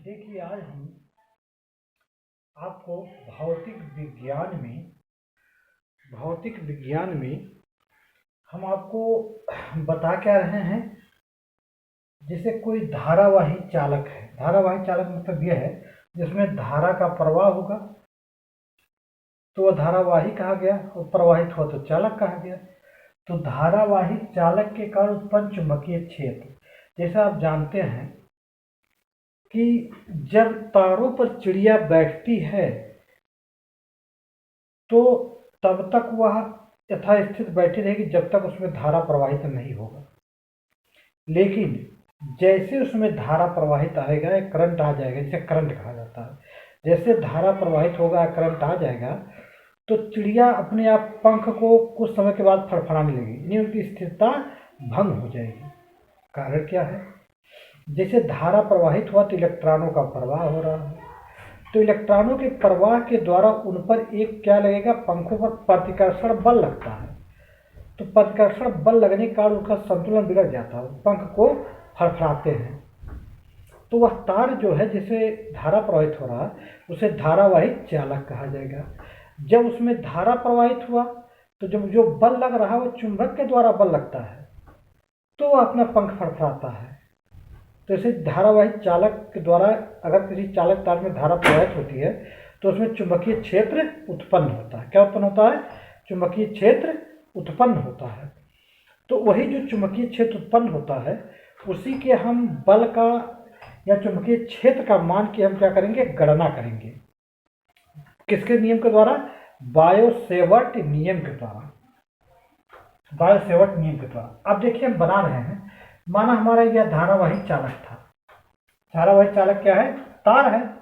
देखिए, आज हम आपको भौतिक विज्ञान में हम आपको बता क्या रहे हैं। जैसे कोई धारावाही चालक है। धारावाही चालक मतलब यह है जिसमें धारा का प्रवाह होगा तो वह धारावाही कहा गया, और प्रवाहित हुआ तो चालक कहा गया। तो धारावाही चालक के कारण उत्पन्न चुंबकीय क्षेत्र, जैसा आप जानते हैं कि जब तारों पर चिड़िया बैठती है तो तब तक वह यथास्थित बैठी रहेगी जब तक उसमें धारा प्रवाहित नहीं होगा। लेकिन जैसे उसमें धारा प्रवाहित आएगा या करंट आ जाएगा, जिसे करंट कहा जाता है, जैसे धारा प्रवाहित होगा, करंट आ जाएगा तो चिड़िया अपने आप पंख को कुछ समय के बाद फड़फड़ाने लगेगी, यानी उनकी स्थिरता भंग हो जाएगी। कारण क्या है? जैसे धारा प्रवाहित हुआ तो इलेक्ट्रॉनों का प्रवाह हो रहा है, तो इलेक्ट्रॉनों के प्रवाह के द्वारा उन पर एक क्या लगेगा, पंखों पर प्रतिकर्षण बल लगता है। तो प्रतिकर्षण बल लगने के कारण उनका संतुलन बिगड़ जाता है, पंख को फड़फड़ाते हैं। तो वह तार जो है जिसे धारा प्रवाहित हो रहा है उसे धारावाही चालक कहा जाएगा। जब उसमें धारा प्रवाहित हुआ तो जब जो बल लग रहा है वो चुंबक के द्वारा बल लगता है तो वह अपना पंख फड़फड़ाता है। तो इसे धारावाही चालक के द्वारा अगर किसी चालक तार में धारा प्रवाहित होती है तो उसमें चुंबकीय क्षेत्र उत्पन्न होता है। क्या उत्पन्न होता है? चुंबकीय क्षेत्र उत्पन्न होता है। तो वही जो चुंबकीय क्षेत्र उत्पन्न होता है उसी के हम बल का या चुंबकीय क्षेत्र का मान की हम क्या करेंगे, गणना करेंगे। किसके नियम के द्वारा? बायो-सेवर्ट नियम के द्वारा। बायो-सेवर्ट नियम के द्वारा। अब देखिए हम बना रहे हैं, माना हमारा यह धारावाही चालक था। धारावाही चालक क्या है? तार है।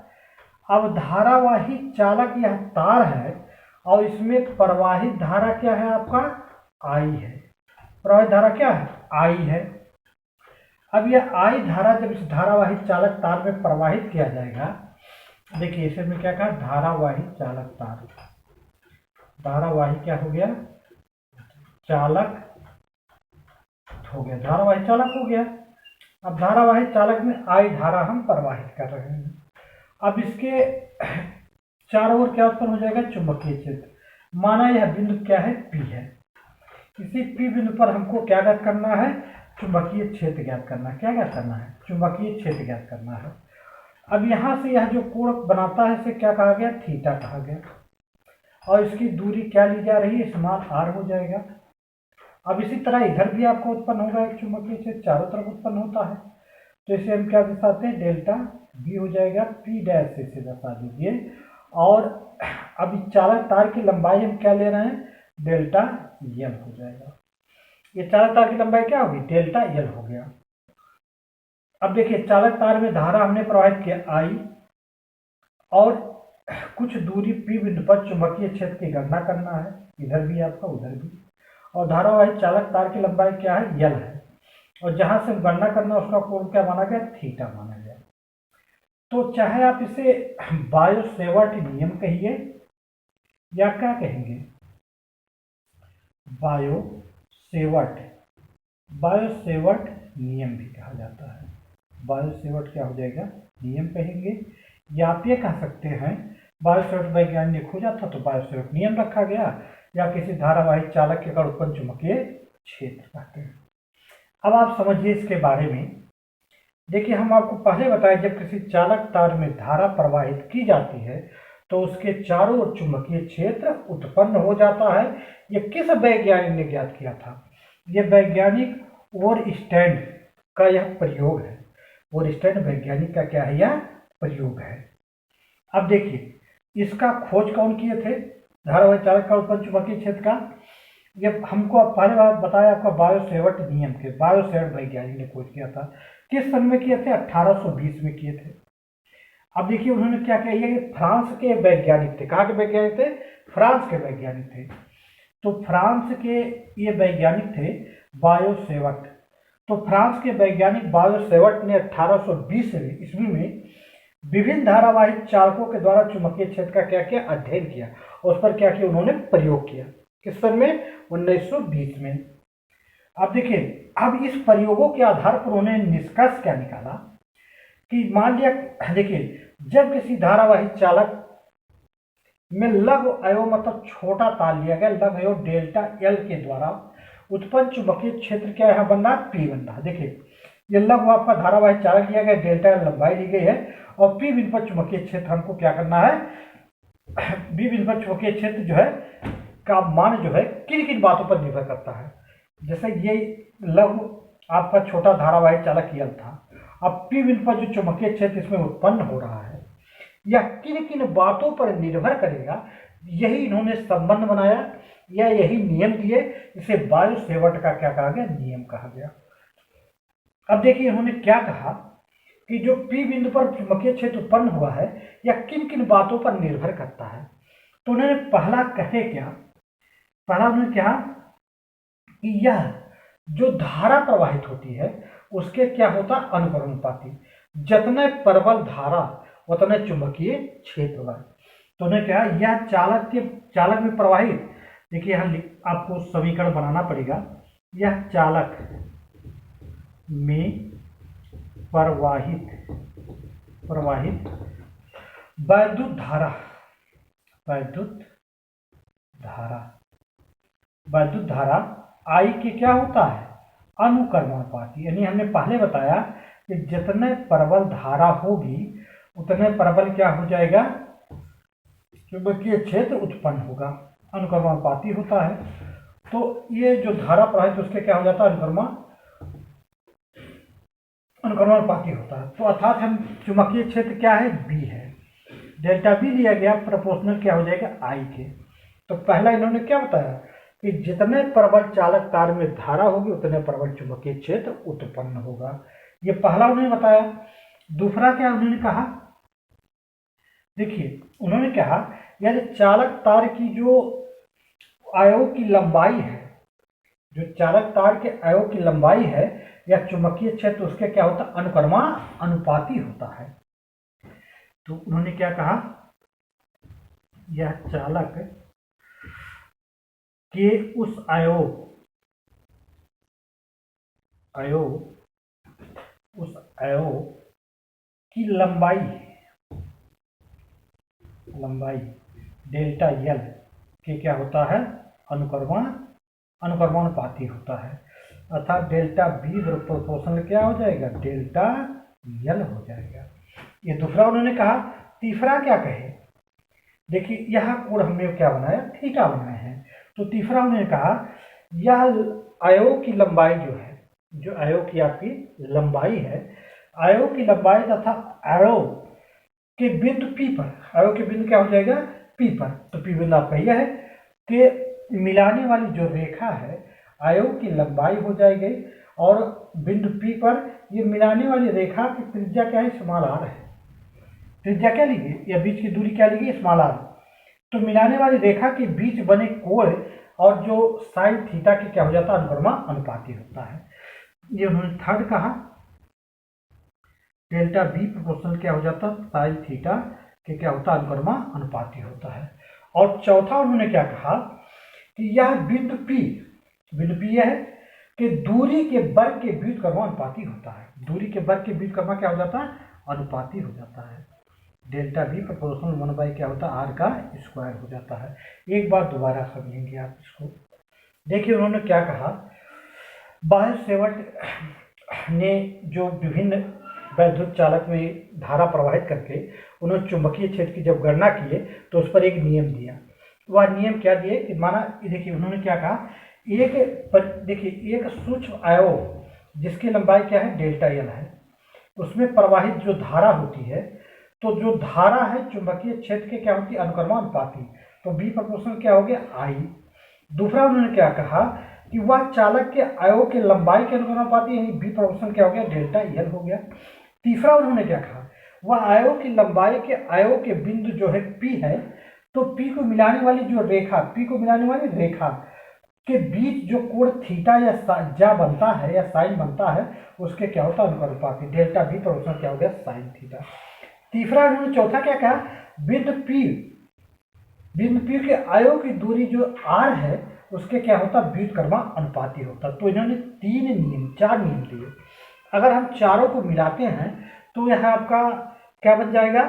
अब धारावाही चालक यह तार है और इसमें प्रवाहित धारा क्या है आपका? आई है। प्रवाहित धारा क्या है? आई है। अब यह आई धारा जब इस धारावाही चालक तार में प्रवाहित किया जाएगा, देखिए इसे में क्या कहा, धारावाही चालक तार। धारावाही क्या हो गया? चालक हो गया, धारावाही चालक हो गया। अब धारावाही चालक में आई धारा हम प्रवाहित कर रहे हैं। अब इसके चारों ओर क्या उत्पन्न हो जाएगा? चुंबकीय क्षेत्र। माना यह बिंदु क्या है? पी है। इसी पी बिंदु पर हमको क्या ज्ञात करना है? चुंबकीय क्षेत्र ज्ञात करना है। क्या ज्ञात करना है? चुंबकीय क्षेत्र ज्ञात करना है। अब यहाँ से यह जो कोण बनाता है इसे क्या कहा गया? थीटा कहा गया। और इसकी दूरी क्या ली जा रही है? समान आर हो जाएगा। अब इसी तरह इधर भी आपको उत्पन्न होगा एक चुंबकीय क्षेत्र, चारों तरफ उत्पन्न होता है। तो इसे हम क्या दर्शाते हैं? डेल्टा बी हो जाएगा। पी डैश से इसे दर्शा दीजिए। और अब चालक तार की लंबाई हम क्या ले रहे हैं? डेल्टा एल हो जाएगा। ये चालक तार की लंबाई क्या होगी? डेल्टा एल हो गया। अब देखिए चालक तार में धारा हमने प्रवाहित किया आई, और कुछ दूरी पी बिंदु पर चुंबकीय क्षेत्र की गणना करना है, इधर भी आपका उधर भी। और धारावाही चालक तार की लंबाई क्या है? एल है। और जहां से गणना करना उसका कोण क्या माना गया? थीटा माना गया। तो चाहे आप इसे बायो-सेवर्ट नियम कहिए या क्या कहेंगे, बायो-सेवर्ट नियम भी कहा जाता है। बायो-सेवर्ट क्या हो जाएगा? नियम कहेंगे। या आप ये कह सकते हैं बायो-सेवर्ट वैज्ञानिक हो जाता तो बायो-सेवर्ट नियम रखा गया, या किसी धारावाही चालक के कारण उत्पन्न चुंबकीय क्षेत्र कहते हैं। अब आप समझिए इसके बारे में। देखिए हम आपको पहले बताए जब किसी चालक तार में धारा प्रवाहित की जाती है तो उसके चारों ओर चुंबकीय क्षेत्र उत्पन्न हो जाता है। ये किस वैज्ञानिक ने ज्ञात किया था? ये वैज्ञानिक ओरस्टेड का यह प्रयोग है। ओरस्टेड वैज्ञानिक का क्या है? यह प्रयोग है। अब देखिए इसका खोज कौन किए थे? धारावाही चालक का उत्पन्न चुंबकीय क्षेत्र का ये हमको पहले बार बताया आपका बायो-सेवर्ट नियम के। बायो-सेवर्ट वैज्ञानिक ने खोज किया था। किस सन में किए थे? 1820 में किए थे। अब देखिए उन्होंने क्या किया, ये फ्रांस के वैज्ञानिक थे। कहाँ के वैज्ञानिक थे? फ्रांस के वैज्ञानिक थे। तो फ्रांस के ये वैज्ञानिक थे बायो-सेवर्ट। तो फ्रांस के वैज्ञानिक बायो-सेवर्ट ने 1820 ईस्वी में विभिन्न धारावाही चालकों के द्वारा चुंबकीय क्षेत्र का क्या किया? अध्ययन किया। उस पर क्या किया? उन्होंने प्रयोग किया। किस सन में? 1920 में। अब देखिए अब इस प्रयोगों के आधार पर उन्होंने निष्कर्ष क्या निकाला कि मान लिया, देखिए जब किसी धारावाही चालक में लघु अयव मतलब छोटा तार लिया गया, लघु अयव डेल्टा एल के द्वारा उत्पन्न चुंबकीय क्षेत्र क्या है बन रहा है, पी बन रहा है। देखिए ये लघु आपका धारावाही चालक लिया गया, डेल्टा एल लंबाई ली गई है, और पी बिंदु पर चुंबकीय क्षेत्र हमको क्या करना है, बी बिंदु पर चुंबकीय क्षेत्र जो है का मान जो है किन किन बातों पर निर्भर करता है। जैसे ये लघु आपका छोटा धारावाही चालक एल था, अब पी बिंदु पर जो चुंबकीय क्षेत्र इसमें उत्पन्न हो रहा है यह किन किन बातों पर निर्भर करेगा, यही इन्होंने संबंध बनाया या यही नियम दिए, इसे बायो सेवर्ट का क्या कहा गया, नियम कहा गया। अब देखिए इन्होंने क्या कहा कि जो पी बिंदु पर चुंबकीय क्षेत्र उत्पन्न हुआ है यह किन किन बातों पर निर्भर करता है। तो उन्होंने पहला कहे क्या, पहला उन्होंने कहा कि यह जो धारा प्रवाहित होती है उसके क्या होता है, अनुक्रमानुपाती, जितने प्रबल धारा उतने चुंबकीय क्षेत्र होगा। तो उन्होंने कहा यह चालक में प्रवाहित, देखिए यहाँ आपको समीकरण बनाना पड़ेगा, यह चालक में प्रवाहित वैद्युत धारा आई के क्या होता है, अनुक्रमानुपाती। यानी हमने पहले बताया कि जितने प्रबल धारा होगी उतने प्रबल क्या हो जाएगा, चुंबकीय क्षेत्र उत्पन्न होगा, अनुक्रमानुपाती होता है। तो ये जो धारा प्रवाहित उसके क्या हो जाता है, अनुक्रमानुपाती होता है। तो अर्थात हम चुंबकीय क्षेत्र क्या है, बी है, डेल्टा बी लिया गया, प्रोपोर्शनल क्या हो जाएगा, आई के। तो पहला इन्होंने क्या बताया कि जितने प्रबल चालक तार में धारा होगी उतने प्रबल चुंबकीय क्षेत्र उत्पन्न होगा, ये पहला उन्होंने बताया। दूसरा क्या उन्होंने कहा, देखिए उन्होंने कहा यदि चालक तार की जो अयव की लंबाई है, जो चालक तार के अयव की लंबाई है या चुंबकीय क्षेत्र उसके क्या होता है, अनुक्रमानुपाती होता है। तो उन्होंने क्या कहा, यह चालक के उस अयव की लंबाई डेल्टा एल के क्या होता है, अनुक्रमानुपाती होता है। अर्थात डेल्टा बी प्रोपोर्शनल क्या हो जाएगा, डेल्टा एल हो जाएगा। ये दूसरा उन्होंने कहा। तीसरा क्या कहे, देखिए यह कोण हमने क्या बनाया, थीटा बनाए हैं। तो तीसरा उन्होंने कहा यह अयव की लंबाई जो है, जो अयव की आपकी लंबाई है, अयव की लंबाई तथा अयव के बिंदु पी पर, अयव के बिंदु क्या हो जाएगा, पी पर। तो पी बिंदु आपका यह है कि मिलाने वाली जो रेखा है अयव की लंबाई हो जाएगी, और बिंदु पी पर ये मिलाने वाली रेखा की त्रिज्या क्या है, स्मॉल आर है। त्रिज्या क्या लीजिए, या बीच की दूरी क्या लीजिए, स्मॉल आर। तो मिलाने वाली रेखा के बीच बने कोण और जो साइन थीटा के क्या हो जाता है, अनुक्रमानुपाती होता है। ये उन्होंने थर्ड कहा, डेल्टा बी प्रोपोर्शनल क्या हो जाता है, साइन थीटा के क्या होता है, अनुक्रमानुपाती होता है। और चौथा उन्होंने क्या कहा कि यह बिंदु पी यह है कि दूरी के वर्ग के व्युत्क्रमानुपाती होता है। दूरी के वर्ग के व्युत्क्रम क्या हो जाता है, अनुपाती हो जाता है। डेल्टा बी प्रोपोर्शनल 1 बाई क्या होता है, आर का स्क्वायर हो जाता है। एक बार दोबारा समझेंगे आप इसको। देखिए उन्होंने क्या कहा, बायो सेवर्ट ने जो विभिन्न वैद्युत चालक में धारा प्रवाहित करके उन्होंने चुंबकीय क्षेत्र की जब गणना किए तो उस पर एक नियम दिया। वह नियम क्या दिए कि माना, देखिए उन्होंने क्या कहा, एक सूक्ष्म अयव जिसकी लंबाई क्या है, डेल्टा एल है, उसमें प्रवाहित जो धारा होती है, तो जो धारा है चुंबकीय क्षेत्र के क्या होती है, अनुक्रमानुपाती। तो बी प्रोपोर्शनल क्या हो गया, आई। दूसरा उन्होंने क्या कहा कि वह चालक के अयव के लंबाई के अनुक्रमानुपाती, यानी बी प्रोपोर्शनल क्या हो गया, डेल्टा एल हो गया। तीसरा उन्होंने क्या कहा, वह अयव की लंबाई के अयव के बिंदु जो है पी है, तो पी को मिलाने वाली जो रेखा, के बीच जो कोण थीटा या जा बनता है या साइन बनता है उसके क्या होता है, अनुक्रमानुपाती। डेल्टा बी प्रोपोर्शनल क्या हो गया, साइन थीटा। तीसरा उन्होंने चौथा क्या कहा, बिंदु पी के अयव की दूरी जो आर है उसके क्या होता है, व्युत्क्रमानुपाती होता। तो इन्होंने 4 नियम दिए। अगर हम चारों को मिलाते हैं तो यह आपका क्या बन जाएगा,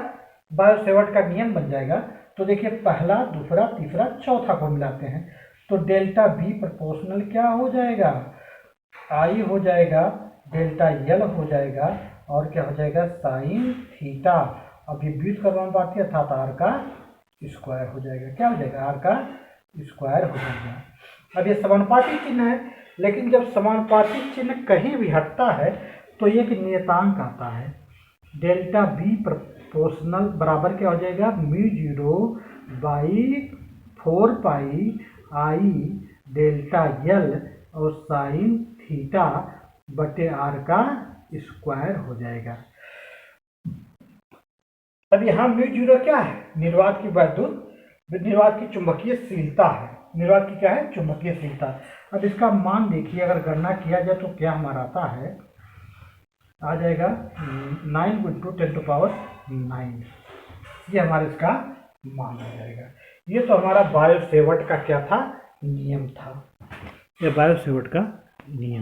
बायोसेवर्ट का नियम बन जाएगा। तो देखिए पहला, दूसरा, तीसरा, चौथा को मिलाते हैं तो डेल्टा बी प्रोपोर्शनल क्या हो जाएगा, आई हो जाएगा, डेल्टा यल हो जाएगा, और क्या हो जाएगा, साइन थीटा। अब ये बीच का समानुपाती अर्थात आर का स्क्वायर हो जाएगा। क्या हो जाएगा, आर का स्क्वायर हो जाएगा। अब ये समानुपाती चिन्ह है, लेकिन जब समानुपाती चिन्ह कहीं भी हटता है तो एक नियतांक आता है, डेल्टा बी प्रोपोर्शनल बराबर क्या हो जाएगा, mu zero by 4 pi I delta L और साइन थीटा बटे आर का स्क्वायर हो जाएगा। अब यहाँ म्यू जीरो क्या है, निर्वात की वैद्युत, निर्वात की चुंबकीयशीलता है, निर्वात की क्या है, चुंबकीयशीलता। अब इसका मान देखिए, अगर गणना किया जाए तो क्या हमारा आता है, आ जाएगा 9 × 10⁹, ये हमारा इसका मान आ जाएगा। ये तो हमारा बायोसेवर्ट का क्या था, नियम था, ये बायोसेवर्ट का नियम।